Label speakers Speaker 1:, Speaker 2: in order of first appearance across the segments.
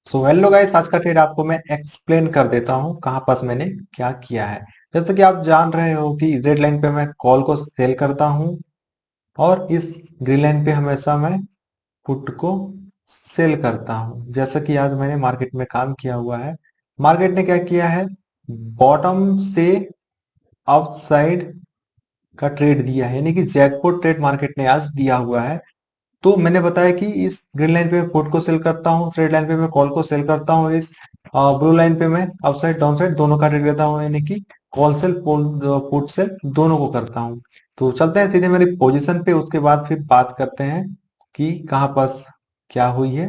Speaker 1: So hello guys, आज का trade आपको मैं एक्सप्लेन कर देता हूँ कहाँ पास मैंने क्या किया है। जैसे कि आप जान रहे हो कि रेड लाइन पे मैं कॉल को सेल करता हूँ और इस ग्रीन लाइन पे हमेशा मैं पुट को सेल करता हूँ। जैसा कि आज मैंने मार्केट में काम किया हुआ है। मार्केट ने क्या किया है, बॉटम से अपसाइड का ट्रेड दिया है, यानी कि जैकपॉट ट्रेड मार्केट ने आज दिया हुआ है। तो मैंने बताया कि इस ग्रीन लाइन पे मैं पुट को सेल करता हूँ, रेड लाइन पे मैं कॉल को सेल करता हूँ, इस ब्लू लाइन पे मैं अपसाइड डाउन साइड दोनों का ट्रेड लेता हूँ, यानी कि कॉल सेल पुट सेल दोनों को करता हूँ। तो चलते हैं सीधे मेरी पोजीशन पे, उसके बाद फिर बात करते हैं कि कहाँ पास क्या हुई है,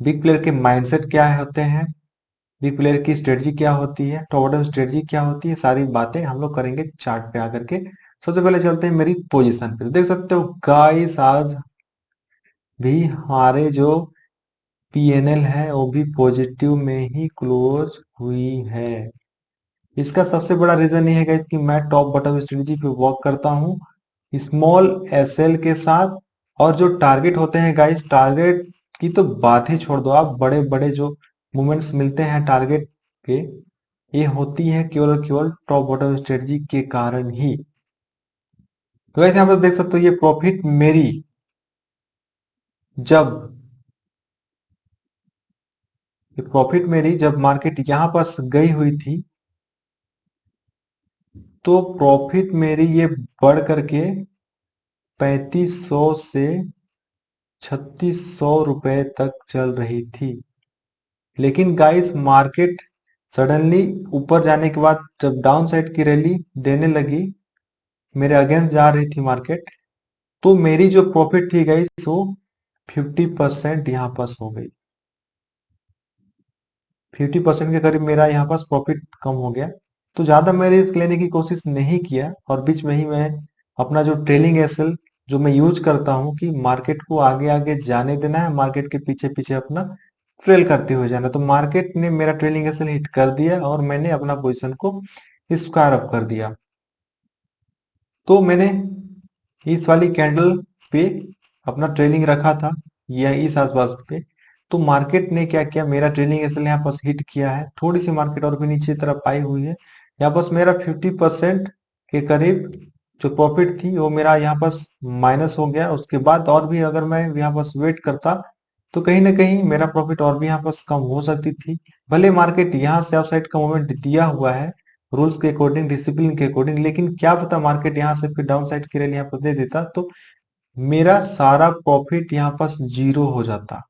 Speaker 1: बिग प्लेयर के माइंडसेट क्या होते हैं, बिग प्लेयर की स्ट्रेटजी क्या होती है, टॉप डाउन स्ट्रेटजी क्या होती है, सारी बातें हम लोग करेंगे चार्ट पे आकर के। सबसे पहले चलते हैं मेरी पोजीशन पे। तो देख सकते हो गाइस, आज भी हमारे जो पीएनएल है वो भी पॉजिटिव में ही क्लोज हुई है। इसका सबसे बड़ा रीजन ये है गाइस कि मैं टॉप बॉटम स्ट्रेटजी पे वर्क करता हूँ स्मॉल एसएल के साथ। और जो टारगेट होते हैं गाइस, टारगेट की तो बात ही छोड़ दो आप, बड़े बड़े जो मूवमेंट्स मिलते हैं टारगेट पे, ये होती है केवल और केवल टॉप बॉटम स्ट्रेटजी के कारण ही। तो गाइस यहाँ पर देख सकते हो ये प्रॉफिट मेरी जब जब मार्केट यहाँ पास गई हुई थी, तो प्रॉफिट मेरी ये बढ़ करके 3500 से 3600 रुपए तक चल रही थी। लेकिन गाइस मार्केट सडनली ऊपर जाने के बाद जब डाउन साइड की रैली देने लगी, मेरे अगेंस्ट जा रही थी मार्केट, तो मेरी जो प्रॉफिट थी गाइस वो 50% यहाँ पास हो गई। 50% के करीब मेरा यहाँ पास प्रॉफिट कम हो गया। तो ज्यादा मैंने रिस्क लेने की कोशिश नहीं किया और बीच में ही मैं अपना जो ट्रेलिंग एसएल जो मैं यूज करता हूँ कि मार्केट को आगे आगे जाने देना है, मार्केट के पीछे पीछे अपना ट्रेल करते हुए जाना। तो मार्केट ने मेरा ट्रेलिंग एसएल हिट कर दिया और मैंने अपना पोजीशन को स्क्वायर अप कर दिया। तो मैंने इस वाली कैंडल पे अपना ट्रेलिंग रखा था या इस आसपास पे। तो मार्केट ने क्या किया, मेरा ट्रेलिंग एसएल यहाँ पास हिट किया है, थोड़ी सी मार्केट और भी नीचे तरफ आई हुई है। यहाँ पास मेरा 50% के करीब जो प्रॉफिट थी वो मेरा यहाँ पास माइनस हो गया। उसके बाद और भी अगर मैं यहाँ पास वेट करता तो कहीं ना कहीं मेरा प्रॉफिट और भी यहाँ पास कम हो सकती थी। भले मार्केट यहाँ से अपसाइड का मूवमेंट दिया हुआ है रूल्स के अकॉर्डिंग, डिसिप्लिन के अकॉर्डिंग, लेकिन क्या पता मार्केट यहाँ से फिर डाउन साइड की रैली यहाँ पर दे देता तो मेरा सारा प्रॉफिट यहाँ पास जीरो हो जाता।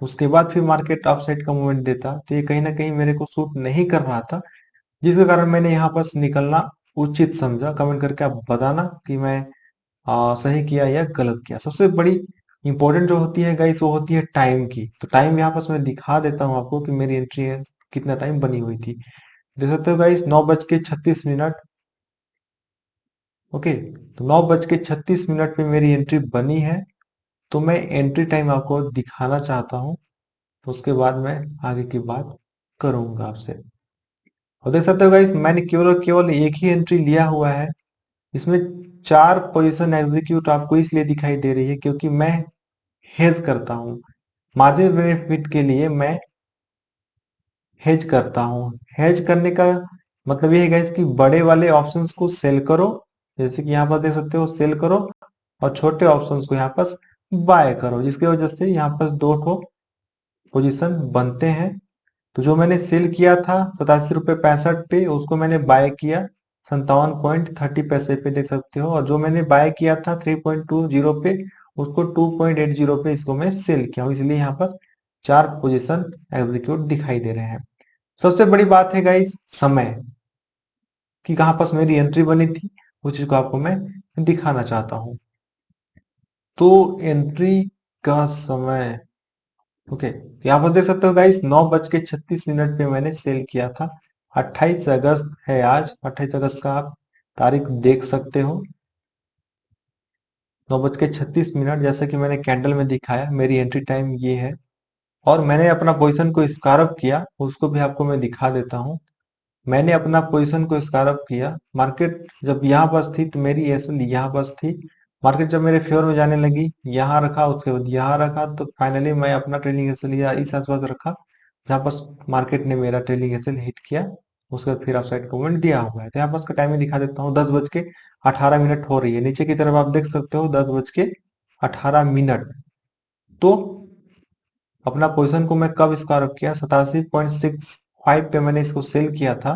Speaker 1: उसके बाद फिर मार्केट अप साइड का मूवमेंट देता, तो ये कहीं ना कहीं मेरे को सूट नहीं कर रहा था, जिसके कारण मैंने यहाँ पास निकलना उचित समझा। कमेंट करके आप बताना कि मैं सही किया या गलत किया। सबसे बड़ी इंपॉर्टेंट जो होती है गाइस वो होती है टाइम की। तो टाइम यहाँ पास मैं दिखा देता हूँ आपको कि मेरी एंट्री कितना टाइम बनी हुई थी। देख सकते हो गाइस, 9:36। ओके, तो 9:36 पे मेरी एंट्री बनी है। तो मैं एंट्री टाइम आपको दिखाना चाहता हूँ, तो उसके बाद मैं आगे की बात करूंगा आपसे। और देख सकते हो गाइस, मैंने केवल और केवल एक ही एंट्री लिया हुआ है। इसमें 4 पोजीशन एग्जीक्यूट आपको इसलिए दिखाई दे रही है क्योंकि मैं हेज करता हूँ। मार्जिन बेनिफिट के लिए मैं हेज करता हूँ। हेज करने का मतलब ये है गाइस कि बड़े वाले ऑप्शंस को सेल करो, जैसे कि यहाँ पर देख सकते हो सेल करो, और छोटे ऑप्शंस को यहाँ पर बाय करो, जिसकी वजह से यहाँ पर दो ठो पोजीशन बनते हैं। तो जो मैंने सेल किया था 87 रुपये 65 पे, उसको मैंने बाय किया 57.30 पैसे पे, देख सकते हो। और जो मैंने बाय किया था 3.20 पे, उसको 2.80 पे इसको मैं सेल किया हूँ, इसलिए यहाँ पर 4 पोजीशन एग्जीक्यूट दिखाई दे रहे हैं। सबसे बड़ी बात है गाइस समय कि कहाँ पास मेरी एंट्री बनी थी, वो चीज को आपको मैं दिखाना चाहता हूँ। तो एंट्री का समय, ओके, तो यहाँ पर देख सकते हो गाइस, 9:36 पे मैंने सेल किया था। 28 अगस्त है आज, 28 अगस्त का आप तारीख देख सकते हो। 9:36, जैसा कि मैंने कैंडल में दिखाया, मेरी एंट्री टाइम ये है। और मैंने अपना पोजीशन को स्कारअप किया, उसको भी आपको मैं दिखा देता हूँ। मैंने अपना पोजीशन को स्कारअप किया, मार्केट जब यहाँ पास थी तो मेरी एसएल यहाँ पास थी। मार्केट जब मेरे फेवर में जाने लगी, यहाँ रखा, उसके बाद यहाँ रखा, तो फाइनली मैं अपना ट्रेलिंग एसएल इस आसपास रखा। जहाँ पर मार्केट ने मेरा ट्रेलिंग एसएल हिट किया, उसके बाद फिर अपसाइड का मूवमेंट दिया हुआ है। तो यहाँ पर उसका टाइमिंग दिखा देता हूँ, 10:18 हो रही है। नीचे की तरफ आप देख सकते हो 10:18। तो अपना पोजीशन को मैं कब स्क्वायर अप किया, 87.65 पे मैंने इसको सेल किया था,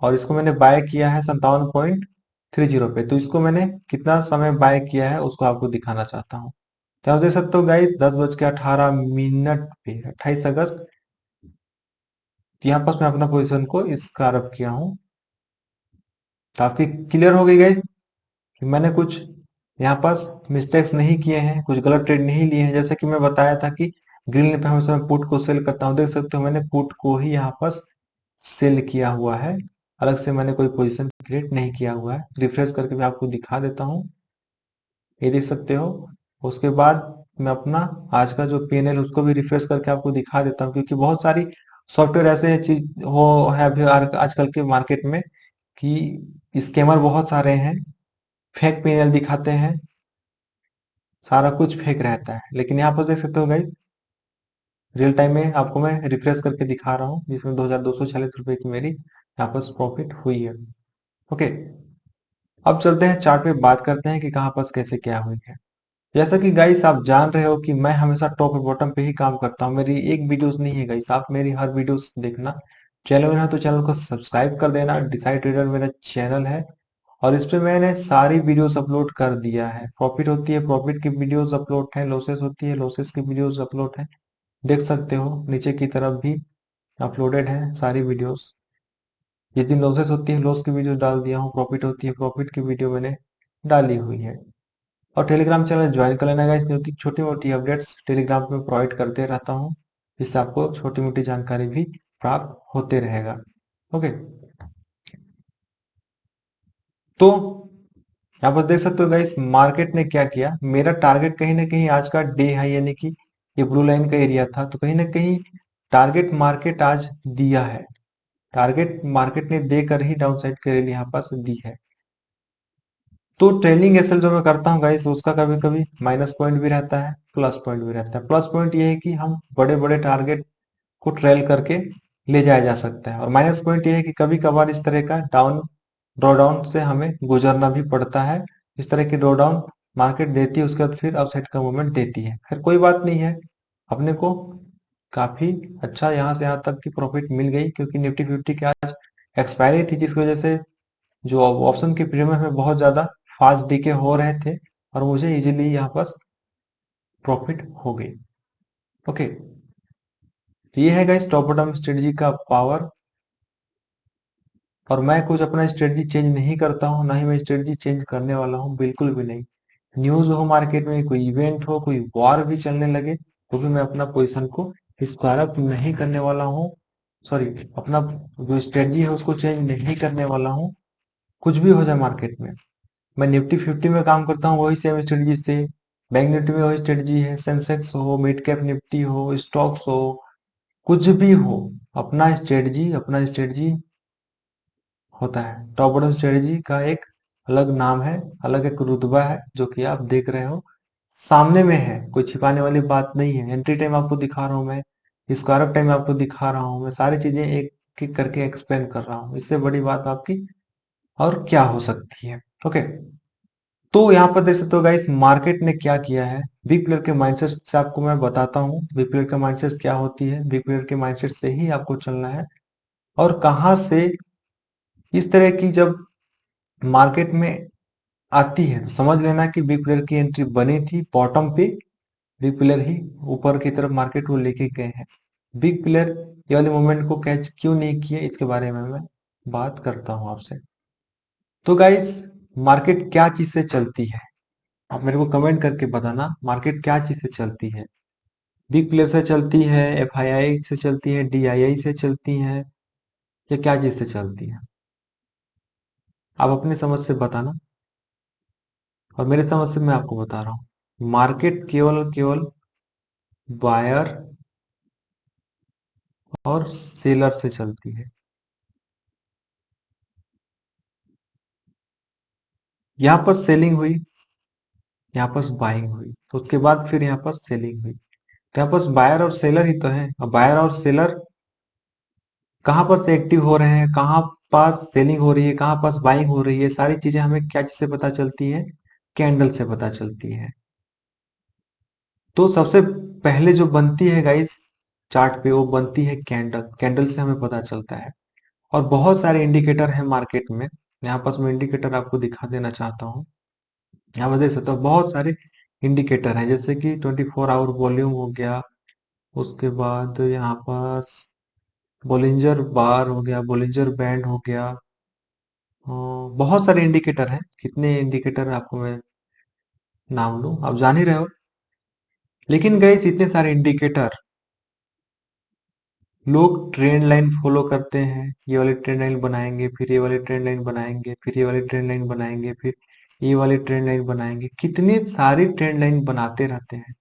Speaker 1: और इसको मैंने बाय किया है 57.30 पे। तो इसको मैंने कितना समय बाय किया है उसको आपको दिखाना चाहता हूँ। तो आप देख सकते हो गाइस, 10:18 पे 28 अगस्त, यहाँ पर मैं अपना पोजीशन को स्क्वायर अप किया हूँ। तो आपकी क्लियर हो गई गाइस कि मैंने कुछ यहाँ पर मिस्टेक्स नहीं किए हैं, कुछ गलत ट्रेड नहीं लिए हैं। जैसे कि मैं बताया था कि ग्रीन पे हमेशा मैं पुट को सेल करता हूँ, देख सकते हो मैंने पुट को ही यहाँ पर सेल किया हुआ है, अलग से मैंने कोई पोजीशन क्रिएट नहीं किया हुआ है। रिफ्रेश करके मैं आपको दिखा देता हूँ, ये देख सकते हो। उसके बाद मैं अपना आज का जो पीएनएल उसको भी रिफ्रेश करके आपको दिखा देता हूँ, क्योंकि बहुत सारी सॉफ्टवेयर ऐसे चीज हो है अभी आजकल के मार्केट में कि स्कैमर बहुत सारे हैं, फेक पीएनएल दिखाते हैं, सारा कुछ फेक रहता है। लेकिन यहाँ पर देख सकते हो गाइस, रियल टाइम में आपको मैं रिफ्रेश करके दिखा रहा हूँ, जिसमें 2246 रुपए की मेरी यहाँ पर प्रॉफिट हुई है। ओके, अब चलते हैं चार्ट पे, बात करते हैं कि कहाँ पर कैसे क्या हुई है। जैसा कि गाइस आप जान रहे हो कि मैं हमेशा टॉप और बॉटम पे ही काम करता हूँ, मेरी एक वीडियोस नहीं है गाइस, आप मेरी हर वीडियोस देखना। चैनल में है तो चैनल को सब्सक्राइब कर देना। डिसाइड ट्रेडर मेरा चैनल है, और इस पे मैंने सारी वीडियोस अपलोड कर दिया है। प्रॉफिट होती है प्रॉफिट की वीडियोस अपलोड है, लॉसेस होती है लॉसेस की वीडियोस अपलोड है। देख सकते हो नीचे की तरफ भी अपलोडेड है सारी वीडियोस। जिस दिन लॉसेस होती है लॉस की वीडियो डाल दिया हूँ, प्रॉफिट होती है प्रॉफिट की वीडियो मैंने डाली हुई है। और टेलीग्राम चैनल ज्वाइन कर लेना गाइस, क्योंकि छोटी मोटी अपडेट्स टेलीग्राम में प्रोवाइड करते रहता हूँ, जिससे आपको छोटी मोटी जानकारी भी प्राप्त होते रहेगा। ओके, तो यहाँ पर देख सकते हो गाइस मार्केट ने क्या किया। मेरा टारगेट कहीं ना कहीं आज का डे हाई, यानी कि ये ब्लू लाइन का एरिया था, तो कहीं ना कहीं टारगेट मार्केट आज दिया है। टारगेट मार्केट ने देकर ही डाउन साइड के लिए यहाँ पास दी है। तो ट्रेलिंग एसएल जो मैं करता हूँ गाइस, उसका कभी कभी माइनस पॉइंट भी रहता है, प्लस पॉइंट भी रहता है। प्लस पॉइंट ये है कि हम बड़े बड़े टारगेट को ट्रेल करके ले जाया जा सकता है, और माइनस पॉइंट ये है कि कभी कभार इस तरह का ड्रॉ डाउन से हमें गुजरना भी पड़ता है। इस तरह की ड्रॉ डाउन मार्केट देती है, उसके बाद फिर अपसाइड का मूवमेंट देती है। खैर कोई बात नहीं है, अपने को काफी अच्छा यहाँ से यहाँ तक की प्रॉफिट मिल गई, क्योंकि निफ्टी फिफ्टी की आज एक्सपायरी थी, जिसकी वजह से जो ऑप्शन के प्रीमियम में बहुत ज्यादा फास्ट डीके हो रहे थे, और मुझे इजीली यहाँ पर प्रॉफिट हो गई। ओके, तो ये है गाइस टॉप बॉटम स्ट्रेटजी का पावर। और मैं कुछ अपना स्ट्रेटजी चेंज नहीं करता हूँ, ना ही मैं स्ट्रेटजी चेंज करने वाला हूँ, बिल्कुल भी नहीं। न्यूज हो मार्केट में, कोई इवेंट हो, कोई वॉर भी चलने लगे, तो भी मैं अपना पोजीशन को स्क्वायर अप नहीं करने वाला हूँ। सॉरी, अपना जो स्ट्रेटजी है उसको चेंज नहीं करने वाला हूँ, कुछ भी हो जाए मार्केट में। मैं निफ्टी फिफ्टी में काम करता हूँ वही सेम स्ट्रेटजी से, बैंक निफ्टी में वही स्ट्रेटजी है, सेंसेक्स हो, मिड कैप निफ्टी हो, स्टॉक्स हो, कुछ भी हो, अपना स्ट्रेटजी होता है। टॉप बॉटम स्ट्रेटजी का एक अलग नाम है, अलग एक रुतबा है, जो कि आप देख रहे हो सामने में है, कोई छिपाने वाली बात नहीं है। एंट्री टाइम आपको दिखा रहा हूँ मैं, स्क्वायर टाइम आपको दिखा रहा हूँ मैं, सारी चीजें एक एक करके एक्सप्लेन कर रहा हूँ। इससे बड़ी बात आपकी और क्या हो सकती है। ओके, तो यहाँ पर देख सकते हो गाइस मार्केट ने क्या किया है। बिग प्लेयर के माइंडसेट से आपको मैं बताता हूँ, बिग प्लेयर का माइंडसेट क्या होती है। बिग प्लेयर के माइंडसेट से ही आपको चलना है, और कहाँ से इस तरह की जब मार्केट में आती है तो समझ लेना कि बिग प्लेयर की एंट्री बनी थी बॉटम पे, बिग प्लेयर ही ऊपर की तरफ मार्केट को लेके गए हैं। बिग प्लेयर ये वाले मोमेंट को कैच क्यों नहीं किए, इसके बारे में मैं बात करता हूँ आपसे। तो गाइस मार्केट क्या चीज से चलती है, आप मेरे को कमेंट करके बताना, मार्केट क्या चीज से चलती है। बिग प्लेयर से चलती है, एफआईआई से चलती है, डीआईआई से चलती है, या क्या चीज से चलती है, आप अपनी समझ से बताना। और मेरे समझ से मैं आपको बता रहा हूँ, मार्केट केवल केवल बायर और सेलर से चलती है। यहाँ पर सेलिंग हुई, यहाँ पर बाइंग हुई, तो उसके बाद फिर यहाँ पर सेलिंग हुई। तो यहाँ पास बायर और सेलर ही तो है। अब बायर और सेलर कहाँ पर से एक्टिव हो रहे हैं, कहाँ पास सेलिंग हो रही है, कहाँ पास बाइंग हो रही है, सारी चीजें हमें क्या चीज से पता चलती है? कैंडल से पता चलती है। तो सबसे पहले जो बनती है गाइस चार्ट पे, वो बनती है कैंडल। कैंडल से हमें पता चलता है। और बहुत सारे इंडिकेटर हैं मार्केट में। यहाँ पास मैं इंडिकेटर आपको दिखा देना चाहता हूँ। यहाँ पर देख सकते हो बहुत सारे इंडिकेटर हैं, जैसे कि 24 आवर वॉल्यूम हो गया, उसके बाद यहाँ पास बोलिंजर बार हो गया, बोलिंजर बैंड हो गया। बहुत सारे इंडिकेटर हैं। कितने इंडिकेटर आपको मैं नाम लूं, आप जान ही रहे हो। लेकिन गाइस इतने सारे इंडिकेटर, लोग ट्रेंड लाइन फॉलो करते हैं। ये वाली ट्रेंड लाइन बनाएंगे, फिर ये वाली ट्रेंड लाइन बनाएंगे, फिर ये वाली ट्रेंड लाइन बनाएंगे, फिर ये वाली ट्रेंड लाइन बनाएंगे। कितनी सारी ट्रेंड लाइन बनाते रहते हैं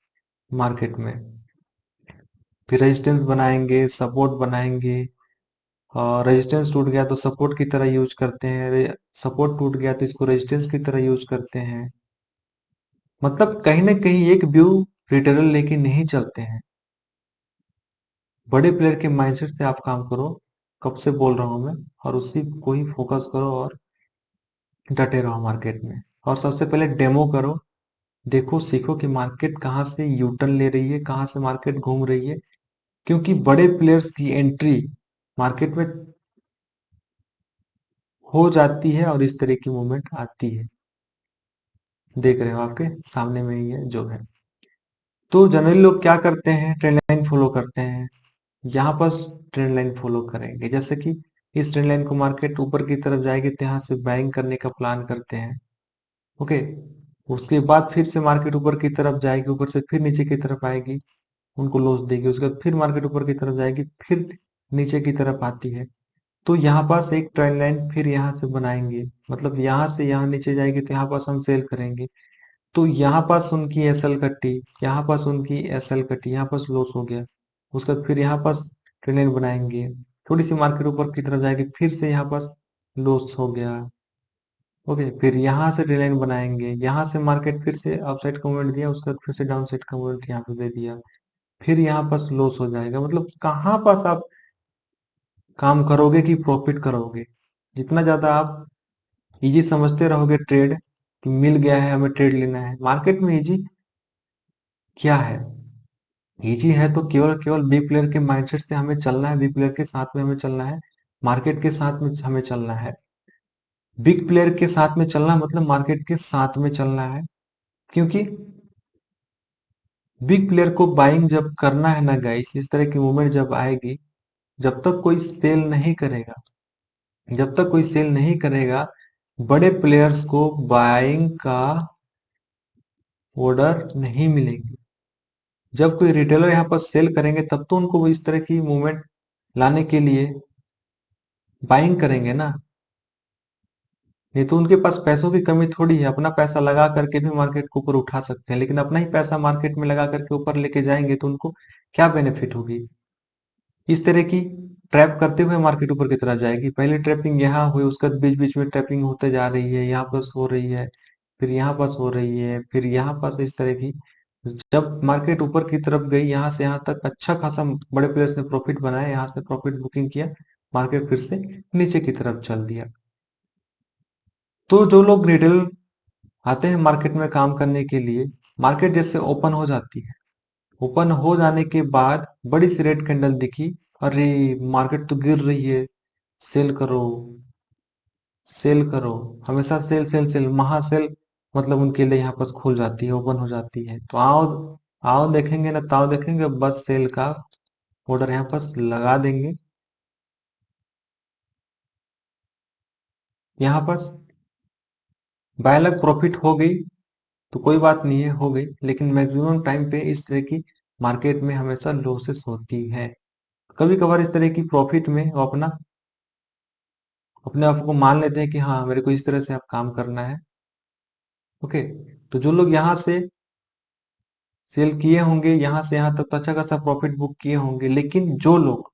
Speaker 1: मार्केट में। फिर रेजिस्टेंस बनाएंगे, सपोर्ट बनाएंगे, और रेजिस्टेंस टूट गया तो सपोर्ट की तरह यूज करते हैं, सपोर्ट टूट गया तो इसको रेजिस्टेंस की तरह यूज करते हैं। मतलब कहीं ना कहीं एक व्यू रिटेलर लेके नहीं चलते हैं। बड़े प्लेयर के माइंडसेट से आप काम करो, कब से बोल रहा हूं मैं, और उसी को ही फोकस करो और डटे रहो मार्केट में। और सबसे पहले डेमो करो, देखो सीखो कि मार्केट कहाँ से यूटर्न ले रही है, कहाँ से मार्केट घूम रही है। क्योंकि बड़े प्लेयर्स की एंट्री मार्केट में हो जाती है और इस तरह की मूवमेंट आती है। देख रहे हो आपके सामने में ही है जो है। तो जनरली लोग क्या करते हैं, ट्रेंड लाइन फॉलो करते हैं। यहाँ पर ट्रेंड लाइन फॉलो करेंगे, जैसे कि इस ट्रेंड लाइन को मार्केट ऊपर की तरफ जाएगी तो यहाँ से बाइंग करने का प्लान करते हैं। ओके। उसके बाद फिर से मार्केट ऊपर की तरफ जाएगी, ऊपर से फिर नीचे की तरफ आएगी, उनको लॉस देगी। उसके बाद फिर मार्केट ऊपर की तरफ जाएगी, फिर नीचे की तरफ आती है। तो यहाँ पास एक ट्रेंड लाइन फिर यहाँ से बनाएंगे, मतलब यहाँ से यहाँ नीचे जाएगी तो यहाँ पास हम सेल करेंगे। तो यहाँ पास उनकी एसएल कटी, यहाँ पास उनकी एसएल कटी, यहाँ पास लॉस हो गया। उसके बाद फिर यहाँ पास ट्रेंड लाइन बनाएंगे, थोड़ी सी मार्केट ऊपर की तरफ जाएगी, फिर से यहाँ पास लॉस हो गया। ओके, फिर यहाँ से ट्रेंड लाइन बनाएंगे, यहाँ से मार्केट फिर से अपसाइड का मूवमेंट दिया, उसके बाद फिर से डाउन साइड का मूवमेंट यहाँ पे दे दिया, फिर यहाँ पास लॉस हो जाएगा। मतलब कहाँ पास आप काम करोगे कि प्रॉफिट करोगे? जितना ज्यादा आप इजी समझते रहोगे ट्रेड, कि मिल गया है हमें ट्रेड लेना है मार्केट में, इजी क्या है? इजी है तो केवल केवल बिग प्लेयर के माइंडसेट से हमें चलना है, बिग प्लेयर के साथ में हमें चलना है, मार्केट के साथ में हमें चलना है। बिग प्लेयर के साथ में चलना मतलब मार्केट के साथ में चलना है। क्योंकि बिग प्लेयर को बाइंग जब करना है ना गाइस, इस तरह की मूवमेंट जब आएगी, जब तक कोई सेल नहीं करेगा, जब तक कोई सेल नहीं करेगा, बड़े प्लेयर्स को बाइंग का ऑर्डर नहीं मिलेंगे। जब कोई रिटेलर यहाँ पर सेल करेंगे तब तो उनको वो इस तरह की मूवमेंट लाने के लिए बाइंग करेंगे ना। नहीं तो उनके पास पैसों की कमी थोड़ी है, अपना पैसा लगा करके भी मार्केट को ऊपर उठा सकते हैं, लेकिन अपना ही पैसा मार्केट में लगा करके ऊपर लेके जाएंगे तो उनको क्या बेनिफिट होगी? इस तरह की ट्रैप करते हुए मार्केट ऊपर की तरफ जाएगी। पहले ट्रैपिंग यहाँ हुई, उसके बाद बीच बीच में ट्रैपिंग होते जा रही है, यहाँ पास हो रही है, फिर यहाँ पास हो रही है, फिर यहाँ पास, इस तरह की। जब मार्केट ऊपर की तरफ गई, यहाँ से यहाँ तक अच्छा खासा बड़े प्लेयर्स ने प्रॉफिट बनाया, यहाँ से प्रॉफिट बुकिंग किया, मार्केट फिर से नीचे की तरफ चल दिया। तो जो लोग रिटेल आते हैं मार्केट में काम करने के लिए, मार्केट जैसे ओपन हो जाती है, ओपन हो जाने के बाद बड़ी सी रेड कैंडल दिखी, अरे मार्केट तो गिर रही है, सेल करो, सेल करो, हमेशा सेल सेल सेल, महासेल। मतलब उनके लिए यहाँ पर खुल जाती है, ओपन हो जाती है। तो आओ, आओ देखेंगे ना ताओ देखेंगे, बस सेल का ऑर्डर यहाँ पर लगा देंगे। यहाँ पर बाय लक प्रॉफिट हो गई तो कोई बात नहीं है, हो गई, लेकिन मैक्सिमम टाइम पे इस तरह की मार्केट में हमेशा लॉसेस होती है। कभी कभार इस तरह की प्रॉफिट में वो अपना अपने आप को मान लेते हैं कि हाँ मेरे को इस तरह से आप काम करना है। ओके। तो जो लोग यहाँ से सेल किए होंगे, यहाँ से यहाँ तक तो अच्छा खासा प्रॉफिट बुक किए होंगे, लेकिन जो लोग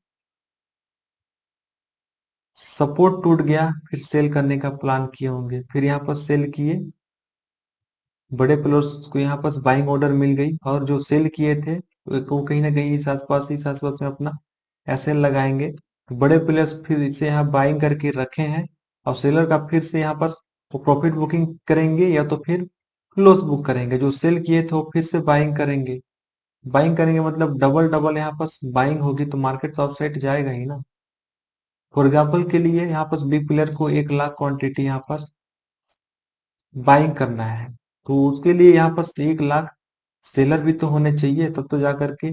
Speaker 1: सपोर्ट टूट गया फिर सेल करने का प्लान किए होंगे, फिर यहाँ पर सेल किए, बड़े प्लेयर्स को यहाँ पर बाइंग ऑर्डर मिल गई, और जो सेल किए थे को कहीं ना कहीं इस आसपास में अपना एसएल लगाएंगे। तो बड़े प्लेयर्स फिर इसे यहाँ बाइंग करके रखे हैं, और सेलर का फिर से यहाँ पर वो प्रॉफिट बुकिंग करेंगे या तो फिर लॉस बुक करेंगे। जो सेल किए थे वो फिर से बाइंग करेंगे। बाइंग करेंगे मतलब डबल डबल यहाँ पर बाइंग होगी, तो मार्केट तो अपसाइड जाएगा ही ना। फॉर एग्जाम्पल के लिए यहाँ पर बिग प्लेयर को 1 लाख क्वांटिटी यहाँ पर बाइंग करना है, तो उसके लिए यहाँ पर 1 लाख सेलर भी तो होने चाहिए, तब तो जा करके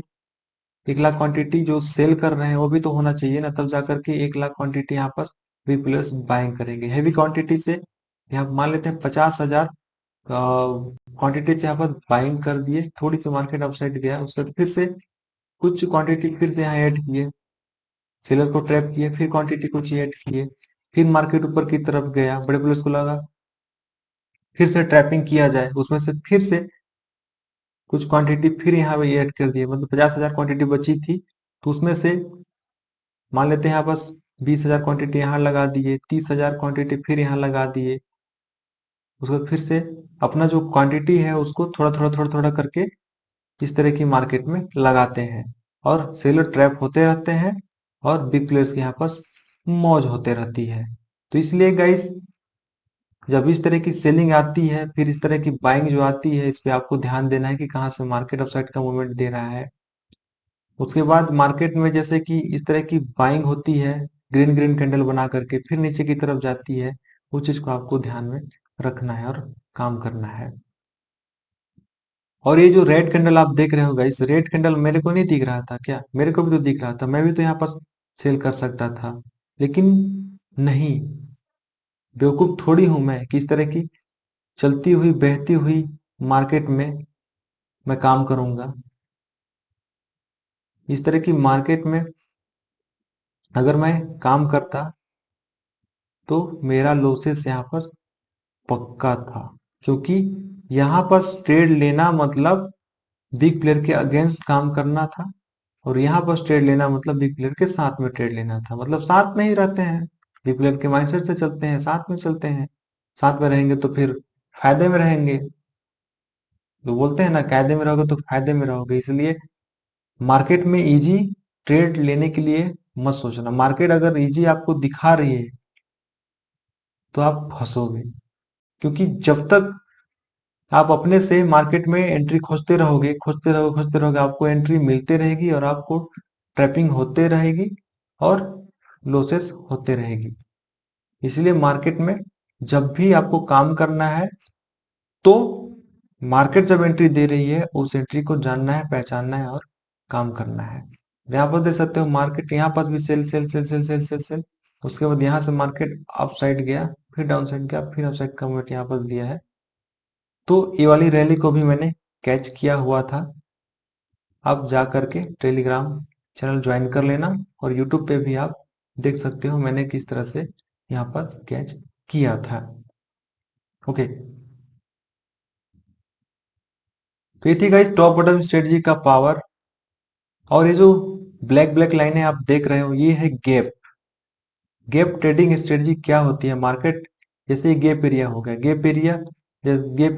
Speaker 1: 1 लाख क्वांटिटी जो सेल कर रहे हैं वो भी तो होना चाहिए ना, तब जा करके 1 लाख क्वांटिटी यहाँ पर बिग प्लेयर्स बाइंग करेंगे। हैवी क्वांटिटी से यहाँ मान लेते हैं 50,000 क्वांटिटी से यहाँ पर बाइंग कर दिए, थोड़ी सी मार्केट अपसाइड गया, उसके बाद फिर से कुछ क्वांटिटी फिर से यहाँ ऐड किए, सेलर को ट्रैप किए, फिर क्वांटिटी कुछ ऐड किए, फिर मार्केट ऊपर की तरफ गया, बड़े प्लेयर्स को लगा फिर से ट्रैपिंग किया जाए, उसमें से फिर से कुछ क्वांटिटी फिर यहाँ पे ऐड कर दिए, मतलब 50,000 क्वांटिटी बची थी, तो उसमें से मान लेते हैं यहाँ बस 20,000 क्वांटिटी यहाँ लगा दिए, 30,000 क्वांटिटी फिर यहाँ लगा दिए। उसके बाद फिर से अपना जो क्वांटिटी है उसको थोड़ा थोड़ा थोड़ा थोड़ा करके इस तरह की मार्केट में लगाते हैं, और सेलर ट्रैप होते रहते हैं, और बिग प्लेयर्स के यहाँ पास मौज होते रहती है। तो इसलिए गाइस, जब इस तरह की सेलिंग आती है, फिर इस तरह की बाइंग जो आती है, इस पे आपको ध्यान देना है कि कहाँ से मार्केट अपसाइड का मूवमेंट दे रहा है। उसके बाद मार्केट में जैसे कि इस तरह की बाइंग होती है, ग्रीन ग्रीन कैंडल बना करके फिर नीचे की तरफ जाती है, उस चीज को आपको ध्यान में रखना है और काम करना है। और ये जो रेड कैंडल आप देख रहे हो गाइस, रेड कैंडल मेरे को नहीं दिख रहा था क्या? मेरे को भी तो दिख रहा था, मैं भी तो यहाँ पर सेल कर सकता था, लेकिन नहीं, बेवकूफ थोड़ी हूं मैं कि इस तरह की चलती हुई बहती हुई मार्केट में मैं काम करूंगा। इस तरह की मार्केट में अगर मैं काम करता तो मेरा लॉसेस यहाँ पर पक्का था, क्योंकि यहाँ पर ट्रेड लेना मतलब बिग प्लेयर के अगेंस्ट काम करना था, और यहाँ पर ट्रेड लेना मतलब बिग प्लेयर के साथ में ट्रेड लेना था, मतलब साथ में ही रहते हैं, बिग प्लेयर के माइंडसेट से चलते हैं, साथ में चलते हैं, साथ में रहेंगे तो फिर फायदे में रहेंगे। तो बोलते हैं ना, कायदे में रहोगे तो फायदे में रहोगे। इसलिए मार्केट में इजी ट्रेड लेने के लिए मत सोचना। मार्केट अगर इजी आपको दिखा रही है तो आप फंसोगे, क्योंकि जब तक आप अपने से मार्केट में एंट्री खोजते रहोगे, खोजते रहोगे, खोजते रहोगे, आपको एंट्री मिलते रहेगी और आपको ट्रैपिंग होते रहेगी और लॉसेस होते रहेगी। इसलिए मार्केट में जब भी आपको काम करना है, तो मार्केट जब एंट्री दे रही है उस एंट्री को जानना है, पहचानना है और काम करना है। यहाँ पर देख सकते हो मार्केट यहाँ पर भी sale sale sale sale sale sale sale, उसके बाद यहाँ से मार्केट अप साइड गया, फिर डाउन साइड गया, फिर अप साइड का मूवमेंट यहाँ पर दिया है। तो ये वाली रैली को भी मैंने कैच किया हुआ था। आप जा करके टेलीग्राम चैनल ज्वाइन कर लेना, और यूट्यूब पे भी आप देख सकते हो मैंने किस तरह से यहाँ पर कैच किया था। ओके, तो ये थी गाइस टॉप बॉटम स्ट्रेटजी का पावर। और ये जो ब्लैक ब्लैक लाइनें आप देख रहे हो, ये है गैप। गैप ट्रेडिंग स्ट्रेटजी क्या होती है? मार्केट जैसे गैप एरिया हो गया, गैप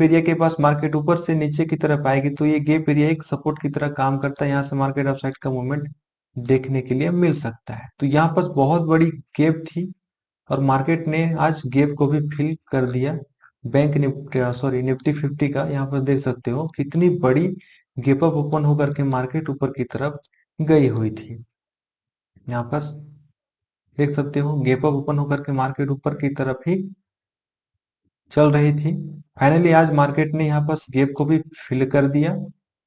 Speaker 1: एरिया के पास मार्केट ऊपर से नीचे की तरफ आएगी, तो ये गैप एरिया एक सपोर्ट की तरह काम करता है, यहाँ से मार्केट अपसाइड का मूवमेंट देखने के लिए मिल सकता है। तो यहाँ पर बहुत बड़ी गैप थी, और मार्केट ने आज गैप को भी फिल कर दिया। बैंक निफ्टी, सॉरी निफ्टी 50 का यहाँ पर देख सकते हो कितनी बड़ी गैप अप ओपन होकर के मार्केट ऊपर की तरफ गई हुई थी। यहाँ पर देख सकते हो गैप अप ओपन होकर के मार्केट ऊपर की तरफ ही चल रही थी। फाइनली आज मार्केट ने यहाँ पर गैप को भी फिल कर दिया,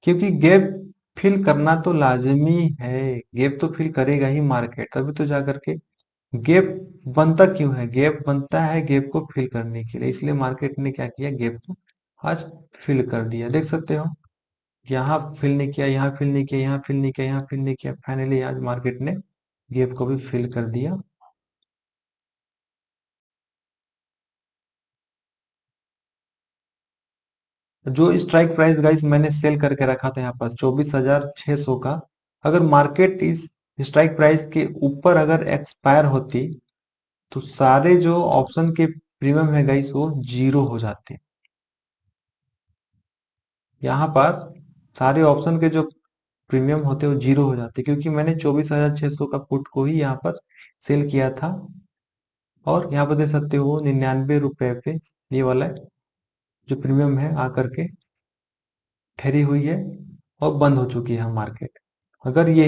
Speaker 1: क्योंकि गैप फिल करना तो लाजमी है, गैप तो फिल करेगा ही मार्केट, तभी तो जा करके गैप बनता क्यों है? गैप बनता है गैप को फिल करने के लिए, इसलिए मार्केट ने क्या किया, गैप को आज फिल कर दिया। देख सकते हो यहाँ फिल नहीं किया, यहाँ फिल नहीं किया, यहाँ फिल नहीं किया, यहाँ फिल नहीं किया, फाइनली आज मार्केट ने गैप को भी फिल कर दिया। जो स्ट्राइक प्राइस गाइस मैंने सेल करके रखा था यहाँ पास 24,600 का, अगर मार्केट इस स्ट्राइक प्राइस के ऊपर अगर एक्सपायर होती, तो सारे जो ऑप्शन के प्रीमियम है गाइस वो जीरो हो जाते। यहाँ पर सारे ऑप्शन के जो प्रीमियम होते हैं वो जीरो हो जाते हैं, क्योंकि मैंने 24,600 का पुट को ही यहाँ पर सेल किया था। और यहाँ पर देख सकते हो 99 रुपए पे ये वाला जो प्रीमियम है आकर के ठहरी हुई है और बंद हो चुकी है मार्केट। अगर ये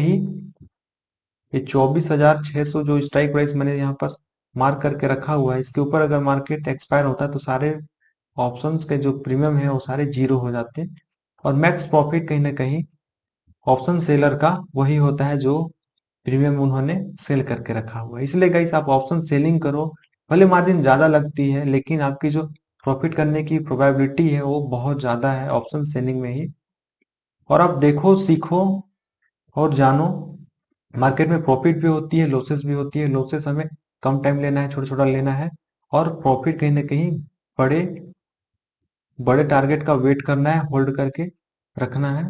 Speaker 1: 24,600 जो स्ट्राइक प्राइस मैंने यहाँ पर मार्क करके रखा हुआ है, इसके ऊपर अगर मार्केट एक्सपायर होता है तो सारे ऑप्शंस के जो प्रीमियम है वो सारे जीरो हो जाते हैं। और मैक्स प्रॉफिट कहीं ना कहीं ऑप्शन सेलर का वही होता है जो प्रीमियम उन्होंने सेल करके रखा हुआ है। इसलिए गाइस आप ऑप्शन सेलिंग करो, भले मार्जिन ज्यादा लगती है लेकिन आपकी जो प्रॉफिट करने की प्रोबेबिलिटी है वो बहुत ज्यादा है ऑप्शन सेलिंग में ही। और आप देखो, सीखो और जानो, मार्केट में प्रॉफिट भी होती है, लॉसेस भी होती है। लॉसेस हमें कम टाइम लेना है, छोटा छोटा लेना है, और प्रॉफिट कहीं ना कहीं बड़े बड़े टारगेट का वेट करना है, होल्ड करके रखना है,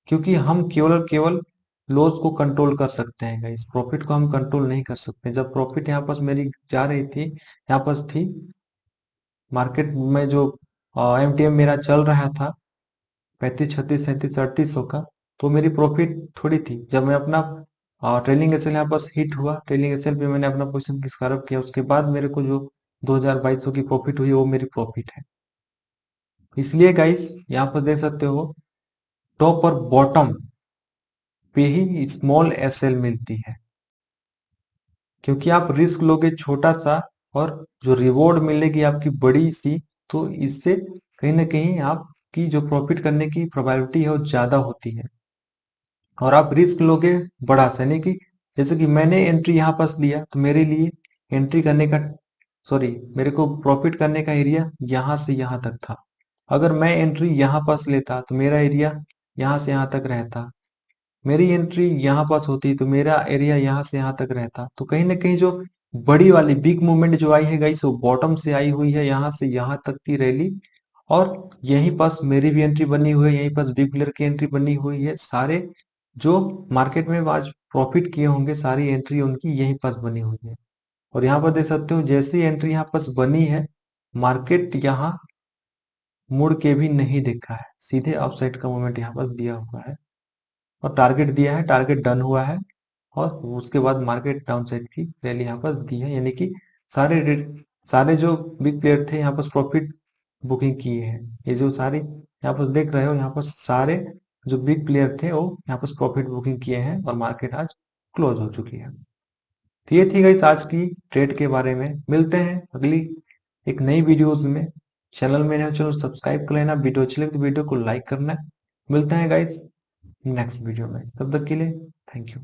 Speaker 1: क्योंकि हम केवल और केवल लॉस को कंट्रोल कर सकते हैं गाइस, प्रॉफिट को हम कंट्रोल नहीं कर सकते। जब प्रॉफिट यहाँ पास मेरी जा रही थी, यहाँ पास थी मार्केट में जो एमटीएम मेरा चल रहा था 35, 36, 37, 38 सौ का, तो मेरी प्रॉफिट थोड़ी थी। जब मैं अपना ट्रेलिंग एसएल यहाँ पास हिट हुआ, ट्रेलिंग एसएल पे मैंने अपना पोजीशन डिस्कार्ड किया, उसके बाद मेरे को जो 2200 की प्रॉफिट हुई वो मेरी प्रॉफिट है। इसलिए गाइस यहाँ पर देख सकते हो टॉप और बॉटम पे ही स्मॉल एसएल मिलती है, क्योंकि आप रिस्क लोगे छोटा सा और जो रिवॉर्ड मिलेगी आपकी बड़ी सी, तो इससे कहीं ना कहीं आपकी जो प्रॉफिट करने की प्रोबेबिलिटी है वो ज्यादा होती है। और आप रिस्क लोगे बड़ा सा, यानी कि जैसे कि मैंने एंट्री यहाँ पास लिया तो मेरे लिए एंट्री करने का, सॉरी, मेरे को प्रॉफिट करने का एरिया यहाँ से यहाँ तक था। अगर मैं एंट्री यहाँ पास लेता तो मेरा एरिया यहाँ से यहाँ तक रहता, मेरी एंट्री यहाँ पास होती तो मेरा एरिया यहाँ से यहाँ तक रहता। तो कहीं ना कहीं जो बड़ी वाली बिग मूवमेंट जो आई है गाइस वो बॉटम से आई हुई है, यहाँ से यहाँ तक की रैली, और यहीं पास मेरी भी एंट्री बनी हुई है, यहीं पास बिग प्लेयर की एंट्री बनी हुई है। सारे जो मार्केट में आज प्रॉफिट किए होंगे सारी एंट्री उनकी यहीं पास बनी हुई है। और यहाँ पर देख सकते हो जैसी एंट्री यहाँ पास बनी है, मार्केट यहाँ मुड़ के भी नहीं देखा है, सीधे अपसाइड का मूवमेंट यहाँ पर दिया हुआ है और टारगेट दिया है, टारगेट डन हुआ है। और उसके बाद मार्केट डाउन साइड की रैली यहाँ पर दी है, यानी कि सारे जो बिग प्लेयर थे यहाँ पर प्रॉफिट बुकिंग किए हैं। ये जो सारे यहाँ पर देख रहे हो, यहाँ पर सारे जो बिग प्लेयर थे वो यहाँ पर प्रॉफिट बुकिंग किए हैं और मार्केट आज क्लोज हो चुकी है। तो ये थी गाइस आज की ट्रेड के बारे में। मिलते हैं अगली एक नई वीडियोस में। चैनल में नए हो चैनल सब्सक्राइब कर लेना, वीडियो अच्छी लगे तो वीडियो को लाइक करना। मिलते हैं गाइस नेक्स्ट वीडियो में, तब तक के लिए थैंक यू।